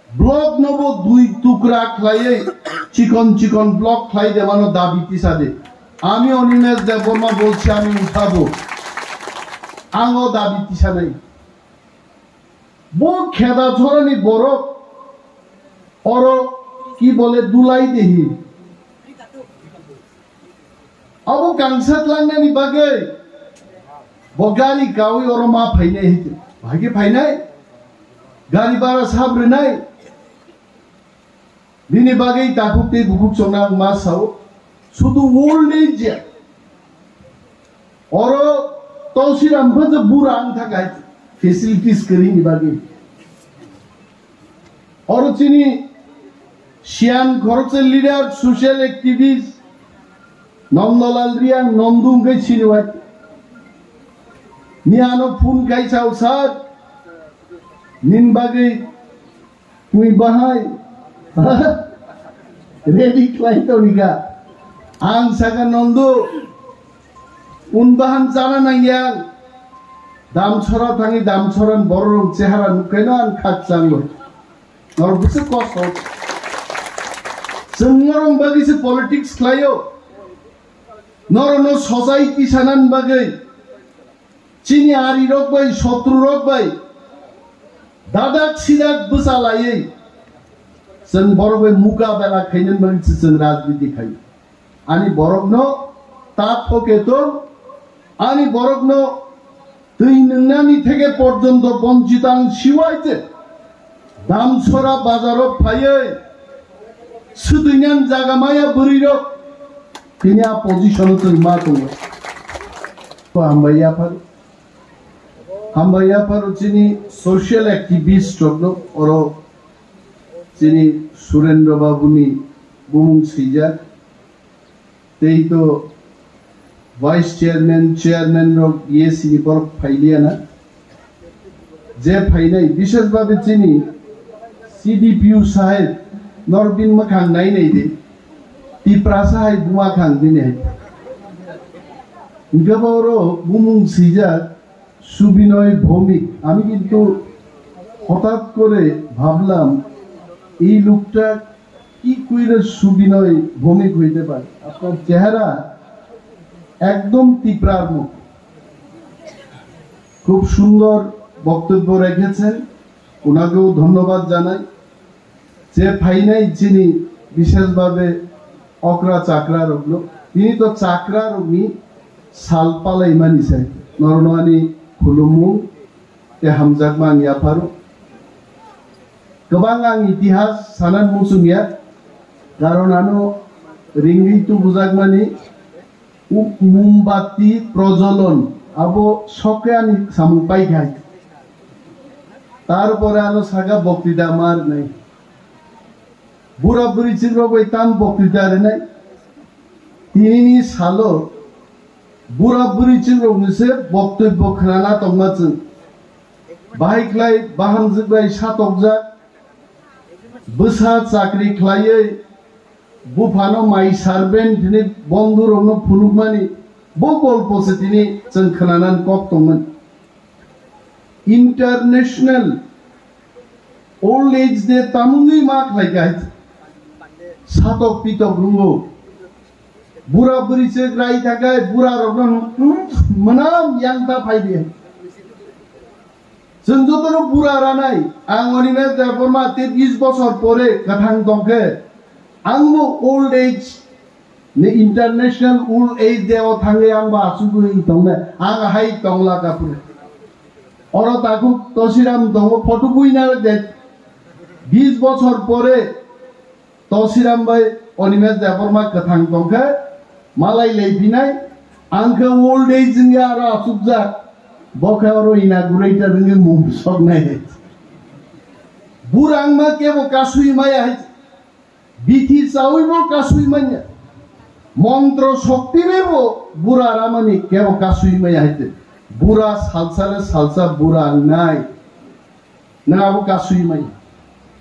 Block নব দুই টুকরা খাইয়ে চিকন চিকন ব্লক খাই দেওয়ানো দাবি তিসাদে আমি অনিমেষ দেববর্মা বলছি আমি উঠাবো আঙো দাবি তিসা নাই বো খেদা ধরনি বড় অর কি বলে দুলাই দেহি अब गांसत लांनानि बागै बगानि गावै अर मा फायनाय हिते भागे फायनाय गारि बारा साब्रनाय बिनि बागै दाखुते बुकुक चना मा साव सुदु ओल्ड एज अर तौसिराम भज बुरा आं थाखाय फेसिलिटीज करिनि बागै अर चिनि सियान खरचे लिडार सोशल एक्टिविस्ट नंदलाल रिया नंदुं गई चिनवाय नियानो फुन गाय चाव सार निन बागै तुई बाहाय रेडी क्लाइ तोनिगा आं सागा नंदु उन बाहान जाना नांगिया दामछरा थांगी दामछरान बररं चेहारा नुखायना आं खाचांगो और बिसे कष्ट जोंरं बागैसो पलिटिक्स खालायो नरनो सोसाइटी सानान बागै चिनि आरि रकबाय शत्रु रकबाय दादाक सिदाक बोसालायै जों बरबै मुकाबेला खायनो मोनसे जों राजनीति खायो आनि बरगनो ताप फकेतो आनि बरगनो दै नोंनानि थेके पर्यन्त बंचितां सिवायते दामछरा बाजाराव फायै सुदैनान जागामाया बोरैरक Kini a position tu matu, तो hambaya par चीनी social activist रogनो और चीनी सुरेंद्र बाबुनी बुमुंग सीजा ते तो वाइस चेयरमैन रग ये सीनी पर फाइलिया ना जे फाइनाई विशेष बाबे चीनी CDPU साहेब नॉर्बिन मखान नहीं दे Tiprasa bunga kang dini hai. Inka boro bumung sija subinoy bhomik. Ami kintu হঠাৎ করে ভাবলাম এই লোকটা কি কইরে সুবিনয় ভূমিক হইতে পারে আপনার চেহারা একদম তিপ্রার মতো খুব সুন্দর বক্তব্য রেখেছেন ওনাকেও ধন্যবাদ জানাই যে ফাইনাই যিনি বিশেষভাবে অকরা চাকরা রগলো তিনি তো চাকরা রগনি সালপালাই মানি চাই নরনানি খুলুমু তে হামজাকমান ইয়াফারু गोबां आं इतिहास सानान मुसुमिया कारण आनो रिंगितु बुजागमानि मोमबाति प्रज्वलन आबो सकेयानि सामुपाई गाय तारपरे आनो सागा बक्तृता मार नै बुरा बुरिचिक रगै तान बक्तृता रे नै तिनिनि सालो बुरा बुरिचिक रगनिसे बक्तव्य खोनाना तंगाचों बाहायख्लाय बाहामजोबाय सातकजा बोसा चाकरी खालायै बुफानो माइ सार्भेन्ट दिनै बंधु रंनो फुनुगमानि बो गल्पसे दिनै जों खोनानानै कक्तमोन इंटरनेशनल ओल्ड एज दे तामुंगै मा खालायगाय सातक पितक रुंगो बुरा बुरिसे ग्राय थाखाय बुरा रंनो मनाम यांता फायदे जों जतरो बुरा रानाय आं ओरैनो दाबरमा 30 बছর পরে गाथां दंखे आंबो ओल्ड एज ने इंटरनेशनल ओल्ड एज देव थांगे आंबो आसुगुरि दंने आं हाय दंला कापुर और ताकु तसिराम दङ फटो बुइना दे 20 বছর পরে तसिराम भाई ओरैनो दाबरमा गाथां दंखे मालाय लेबिनाय आंखौ ओल्ड एज जों आरो आसुगजा Bakha oro inaugurator nge mumsok nai. Burang ma kebo kasui maya hai. Bithi sawi mo kasui maya. Mantro shakti rebo bura ramani kebo kasui maya hai. Bura salsa bura nai. Na abo kasui maya.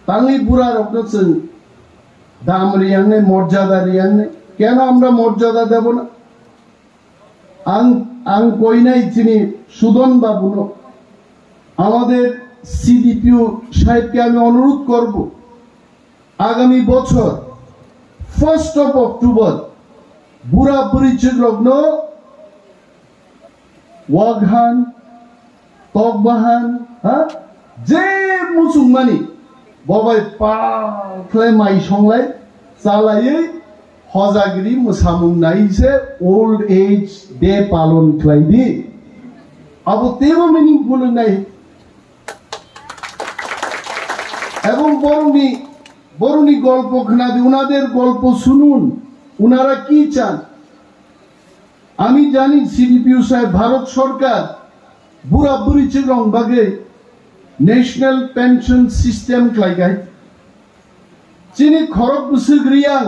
Tangi bura rokno cheng dam riyang ne morjada riyang ne. Kena amra morjada debo na. आं कोई नहीं चिनी सुदन बाबुनो आमादेर CDPO সাহেবকে আমি অনুরোধ করব আগামী বছর 1st of October Bura Bwrwichuk Rogno Waghan Tokbahan je musungmani babai pa khlai mai songlai salai hojagiri musamung nai se old age day palon khlai di abo tebo meaningful nai এবং বরুণী গল্প খনাদি উনাদের গল্প শুনুন উনারা কি চান আমি জানি সিডিপিও সাহেব ভারত সরকার বুড়া বুড়িচুক রংবাগে ন্যাশনাল পেনশন সিস্টেম ক্লাইগাই চিনি খরক বুসুক রিয়াং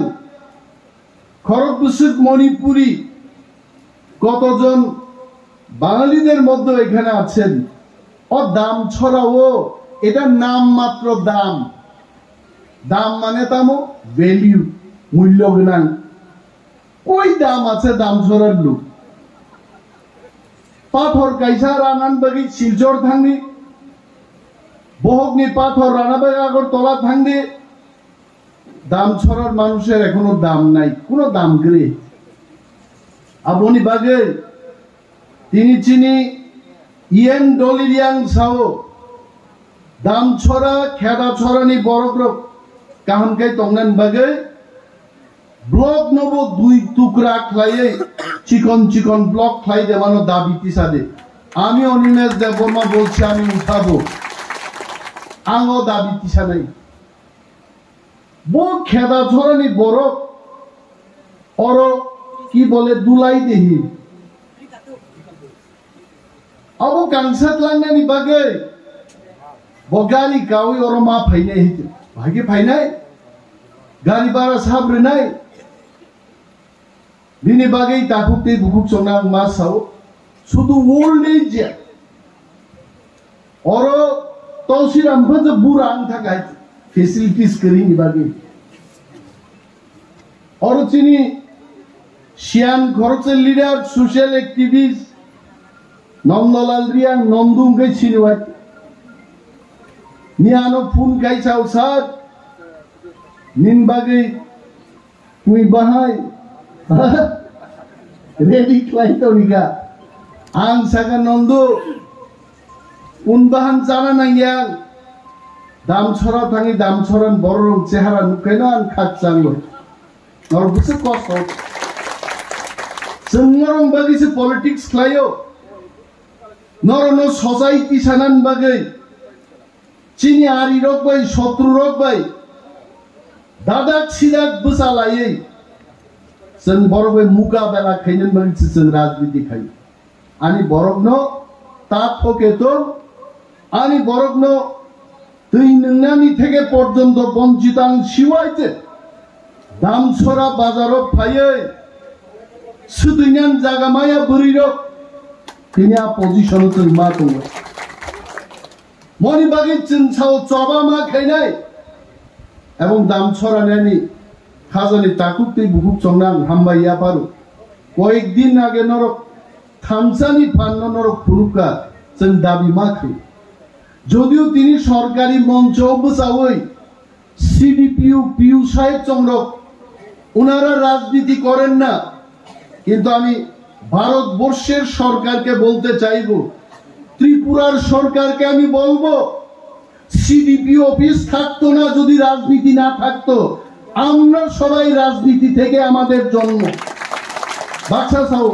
খরক বুসুক মণিপুরি কতজন বাঙালিদের মধ্যে এখানে আছেন ও দাম ছড়াও এটা নাম মাত্র দাম দাম মানে তামো ভ্যালু মূল্য গুণাং কই দাম আছে দাম ছড়ার লোক পাথর কাইসা রানান বাগি শিলচর থাঙ্গি বহগনি পাথর রানা বাগি আগর তলা থাঙ্গি দাম ছড়ার মানুষের এখনো দাম নাই কোনো দাম গরে আপনি বাগে তিনি চিনি ইয়েন ডলিরিয়াং সাও দাম ছড়া খেদা ছড়ানি বড়গ্রক কাহামকাই তংনান বাগে ব্লক নব দুই টুকরা খাইয়ে চিকন চিকন ব্লক খাই দেওয়ানো দাবি তিসাদে আমি অনিমেষ দেববর্মা বলছি আমি উঠাবো আঙো দাবি তিসা নাই বহু খেদা ছড়ানি বড় অর কি বলে দুলাই দেহি আবো কাংসাত লাংনানি বাগে বগালি গাওই ওর মা ফাইনাই হইতে ভাগে ফাইনাই গাড়ি ভাড়া সাবরে নাই বিনি বাগেই তাকুতে বুকুক চনাং মা সাও শুধু ওল্ড এজ ওর তলসিরাম যে বুড়া আং থাকাই ফেসিলিটিস করি নি বাগে ওর চিনি শিয়ান খরচের leader social activist Nandalal Reang নন্দুং কে চিনি নিয়ানো ফোন গাইছাও স্যার নিনবাগে তুই বাহাই রেডি ক্লাইতো নিগা আং সাগা নন্দু উনবাহান জানা নাঙ্গিয়াং দাম ছড়া থাঙ্গি দাম ছড়ান বড় রং চেহারা নুকাইনো আন খাক চাঙ্গো নর বুঝে কষ্ট जोंरं बागैसो पलिटिक्स खालायो नरनो सोसाइटी सानान बागै चिनी आरि रक बाय शत्रु रक बाय दादाक सिदाक बसालायै जों बरबे मुकाबेला खायनन बागै जों राजनीति खायो आनि बरगनो ता थकेतो आनि बरगनो दै नोंनानि थेके पर्यन्त बंचितां सिवायते दामछरा बाजाराव फायै सुदैनान जागामाया बोरैरक তিনি পজিশন जों मा दङ মনি বাগै जों साव चबा मा खायनाय এবং দাম ছড়ানানি খাজানি তাকুতে বুকুক চংনাং হামবাইয়া পারু কয়েকদিন আগে নরক থামসানি ফান্ন নরক ফুরুকা जों দাবি মাখে যদিও তিনি সরকারি মঞ্চ বসাওই সিডিপিউ পিউ সাহেব চংরক ওনারা রাজনীতি করেন না কিন্তু আমি ভারতবর্ষের সরকারকে বলতে চাইবো ত্রিপুরার সরকারকে আমি বলবো সিডিপি অফিস থাকতো না যদি রাজনীতি না থাকতো আমরা সবাই রাজনীতি থেকে আমাদের জন্ম বাচ্চা চাও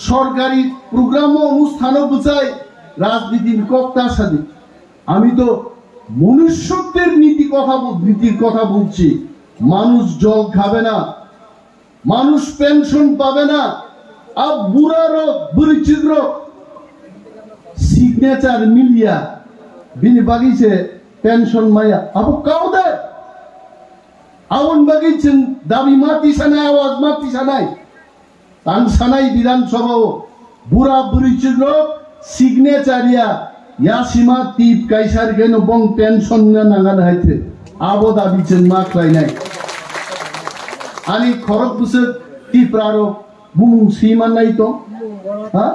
সরকারি প্রোগ্রাম অনুষ্ঠানও বুঝাই রাজনীতির কক্তার সাথে আমি তো মনুষ্যত্বের নীতির কথা বলছি মানুষ জল খাবে না মানুষ পেনশন পাবে না अब बुरा रो बुरीचुक रो सिग्नेचर मिलिया बिनि बागै से पेंशन माया अब काउ दे आवन बागै जों दाबि माति सानाय आवाज माति सानाय आं सानाय विधानसभाव बुरा बुरीचुक रो सिग्नेचरिया यासिमा टिप काइसार गेनो बं पेंशन ना नागान हायथे आबो दाबि जों मा खालायनाय आनि खरक बुसुक टिप्रारो bumung siman nai to ha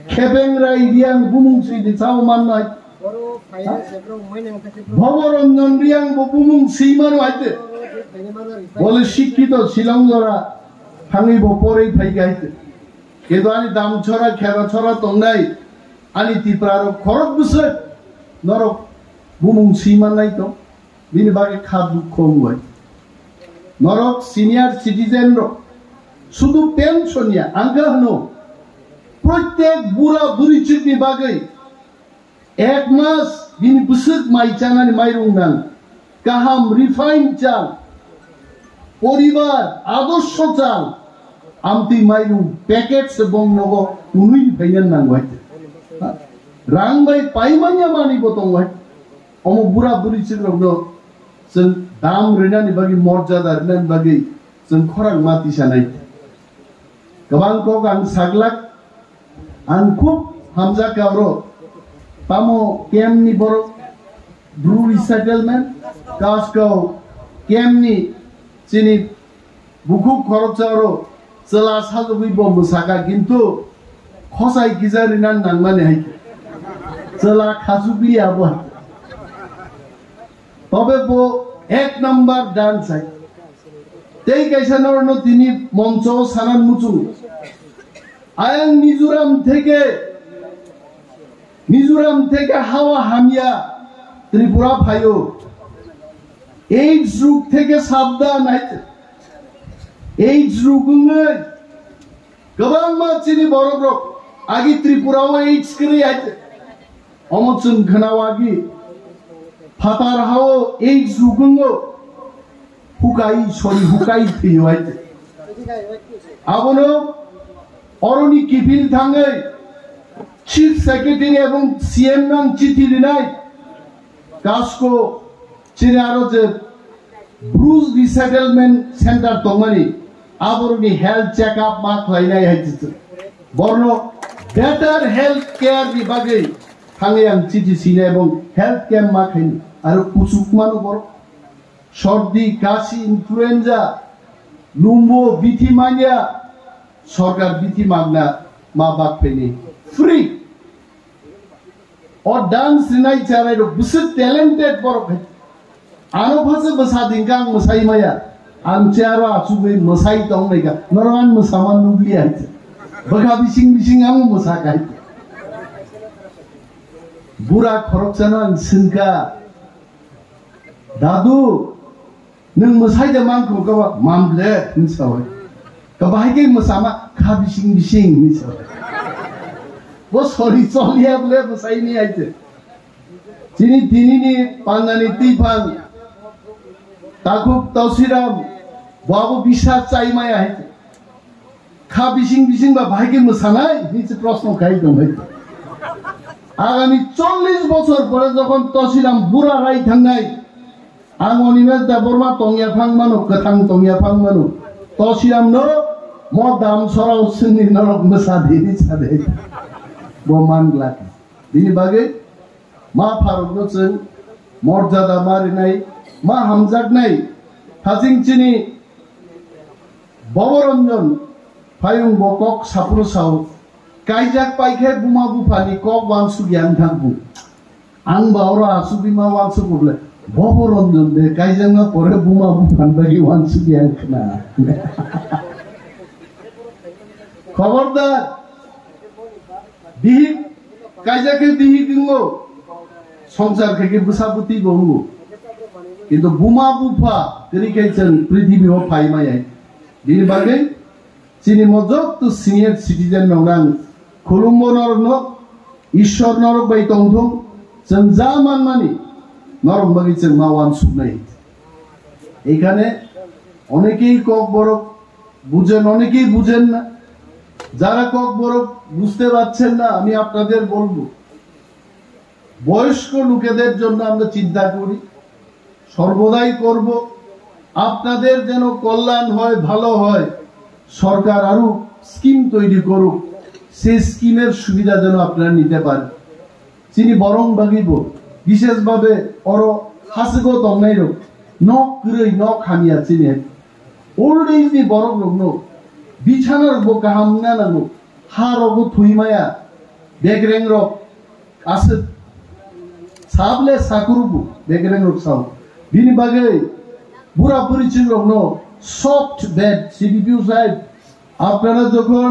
Hapang rai riang bumung si di sao man nai Bwrwichuk riang bumung siman waite bole shikkito Shillong jora hangi bo porei phai gaite kedo ani dam chora khera chora tongnai ani tipraro khorok busre norok bumung siman nai to bini bage khadu khom hoy norok senior citizen ro শুধু পেনশনিয়া আঙ্গা হনো প্রত্যেক বুড়া বুড়িচুক নি বাগৈ এক মাস বিনি বুসুক মাইচানানি মাইরুং নাং কাহাম refine চাল পরিবার আদর্শ চাল আমতি মাইরুং প্যাকেটস এবং নগ উনুই ফাইনান নাং হইতে রাং বাই পাইমানিয়া মানি বতং হই অম বুড়া বুড়িচুক রগনো जों दाम रिनानि बागै मर्यादा रिनानि बागै जों खरां माति सानाय गोबां कक आं साग्लाक आं खुब हामजाकावरो पामो केमनि बर ब्रु रिसेटलमेन्ट कासखौ केमनि चिनि बुखु खरचावरो चला साजुबि बम साका किन्तु खसाय गिजारिनान नांमाने हाय चला खाजुबि आबो তবে বো এক নাম্বার ডান্স আই তেই কাইসানোর ন তিনি মঞ্চ সানান মুচু আয়াং মিজোরাম থেকে হাওয়া হামিয়া ত্রিপুরা ফাইও এইডস রোগ থেকে সাবধান আইতে এইডস রোগনে গোবাং মাছিনি বড় আগি ত্রিপুরাও এইডস করে আইতে অমচুন ঘনাওয়াগি ফাতার হাও এই জুগুঙ্গো হুকাই থিও আইতে আবনো অরনি কিফিল থাঙ্গে চিফ সেক্রেটারি এবং সিএম নাম চিঠি লিনাই কাসকো চিনে আরো যে ব্রুজ রিসেটেলমেন্ট সেন্টার তমানি আবরনি হেলথ চেকআপ মা খাইনাই হাইতে বর্ণ বেটার হেলথ কেয়ার বিভাগে থাঙ্গে আং চিঠি সিনে এবং হেলথ ক্যাম্প মা খাইনি আর কুচুক মানো বড় সর্দি কাশি ইনফ্লুয়েঞ্জা লুম্বো বিথি মানিয়া সরকার বিথি মাগনা মা বাপ পেনি ফ্রি और डांस रिनाय चाराय रो बुस टैलेंटेड बड़ आनो फासे बसा दिंगा मसाई माया आं चारो आसुबै मसाई दं नैगा नरमान मसामान नुब्लिया बखा बिसिं आं मसा गाय बुरा खरकजाना सिनका दादु नों मोसाइदो मांखौ गवा मामले हिंसावै गबाहायगे मोसामा खा बिसिं हिंसावै वो सरी चलिया बोले मोसाइनि आइते दिनैनि पान्नानि तिफां ताखुब तौसिराम बाबु बिसा चाइमाया आइते खा बिसिं बा बाहायगे मोसानाय निचे प्रश्न खाइ दं आगामी 40 বছর পরে যখন তসিরাম বুড়া রাই থাঙ্গাই आं अनिमेष देबरमा तंगिया फां मानु गोथां तंगिया फां मानु तसिराम न म दाम सराव सिनि नरक मोसादिनि सादे बो मानग्ला बिनि बागै मा फारगनो जों मर्यादा मारिनाय मा हामजागनाय हाजिंचिनि बवरंजन फायुं बकक सापुरसाव काइजाक पाइखे बुमा बुफानि कक वांसु गियान थांबु आं बावरा आसुबिमा वांसु बुले बवरंजन दे काइजांगा परे बुमा बुफान बागि वांसु गियान खना खबरदार दिहि काइजाके दिहि दिंगो संसार के बुसाबुति बंगो किन्तु बुमा बुफा तरिकेचन पृथ्वीआव फाइमाय बिनि बागै चिनि मजक तो सिनियर सिटिजेन नंगां खुलुमबो नरनो ईश्वर नरक बाय तंथं जों जा मानमानि नरक बागै जों मावान सुनाय एखाने अनेकेই কক বড় বুঝেন অনেকেই বুঝেন না যারা কক বড় বুঝতে পারছেন না আমি আপনাদের বলবো বয়স্ক লোকেদের জন্য আমরা চিন্তা করি সর্বদাই করব আপনাদের যেন কল্যাণ হয় ভালো হয় সরকার আরো স্কিম তৈরি করুক সেই স্কিমের সুবিধা যেন আপনারা নিতে পারেন চিনি বরং বাগিব বিশেষভাবে অর হাসগো দংনাই রোগ ন কই ন খামিয়া চিনি ওল্ড এজ নি বরং রোগ bichhanar bo kaham na nango harogo thuimaya begreng rok asat sable sakurubu begreng rok saw bini bagai Bura Bwrwichuk Rogno soft bed CDPO সাহেব আপনারা যখন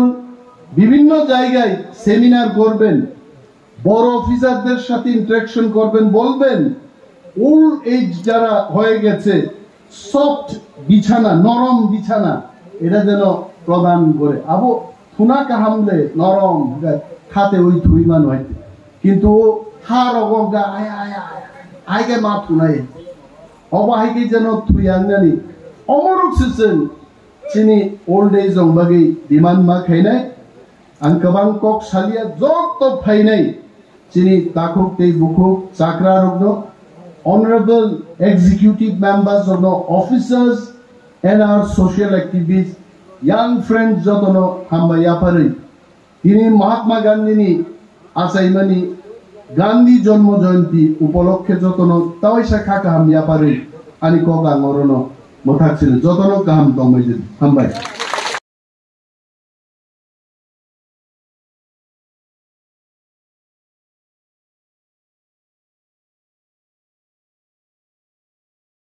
বিভিন্ন জায়গায় সেমিনার করবেন বড় অফিসারদের সাথে ইন্টারঅ্যাকশন করবেন বলবেন ওল্ড এজ যারা হয়ে গেছে সফট বিছানা নরম বিছানা এটা যেন প্রদান করে আবো থুনা কাহামলে নরম খাতে ওই থুইমান হয় কিন্তু হার অগঙ্গা আগে মা থুনাই অবাহিকে যেন থুইয়াংনানি অমরুক সিসেন চিনি ওল্ড এজ রংবাগি দিমান মা খাইনাই आं गोबां कक सालिया जत फायनाय चिनि ताखुक दै बुखुक chakra रग्न honorable executive members of the officers and our social activists young friends jotono hamba yapari তিনি মহাত্মা গান্ধী ni asaimani গান্ধী জন্ম জয়ন্তী উপলক্ষে যতনো তাওইসা খাকা হাম yapari ani ko gangorono mothaksil jotono gaham tongmai hammai